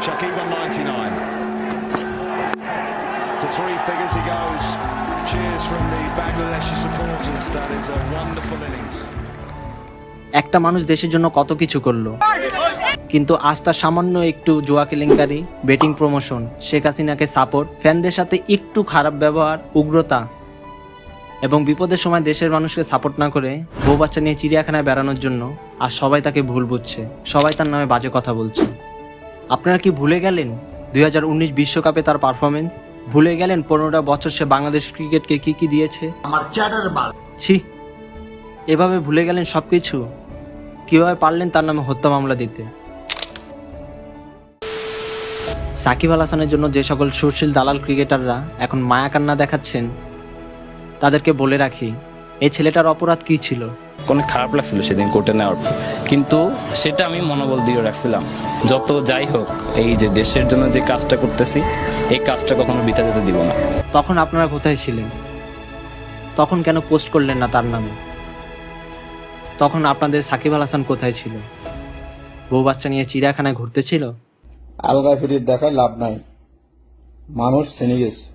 Shakib on 99. To three figures he goes. Cheers from the Bangladeshi supporters. That is a wonderful innings. একটা মানুষ দেশের জন্য কত কিছু করলো, কিন্তু আজ তার সামান্য একটু জুয়া কেলেঙ্কারি, বেটিং প্রমোশন, শেখ হাসিনাকে সাপোর্ট, ফ্যানদের সাথে একটু খারাপ ব্যবহার, উগ্রতা এবং বিপদের সময় দেশের মানুষকে সাপোর্ট না করে বউ বাচ্চা নিয়ে চিড়িয়াখানায় বেড়ানোর জন্য আর সবাই তাকে ভুল বুঝছে, সবাই তার নামে বাজে কথা বলছে। আপনারা কি ভুলে গেলেন 2019 বিশ্বকাপে তার পারফরমেন্স? ভুলে গেলেন 15টা বছর সে বাংলাদেশ ক্রিকেটকে কি দিয়েছে? ছি, এভাবে ভুলে গেলেন সবকিছু? কিভাবে পারলেন তার নামে হত্যা মামলা দিতে? সাকিব আল হাসানের জন্য যে সকল সুশীল দালাল ক্রিকেটাররা এখন মায়া কান্না দেখাচ্ছেন, তাদেরকে বলে রাখি, এই ছেলেটার অপরাধ কি ছিল? অনেক খারাপ লাগছিল সেদিন কোর্টে নেওয়ার পর, কিন্তু সেটা আমি মনোবল দিয়ে রাখছিলাম, যত যাই হোক এই যে দেশের জন্য যে কাজটা করতেছি, এই কাজটা কখনো বৃথা যেতে দিব না। তখন আপনারা কোথায় ছিলেন? তখন কেন পোস্ট করলেন না তার নামে? তখন আপনাদের সাকিব আল হাসান কোথায় ছিল? বউ বাচ্চা নিয়ে চিড়িয়াখানায় ঘুরতেছিল? আলগা ফিরিয়ে দেখায় লাভ নাই, মানুষ চিনে গেছে।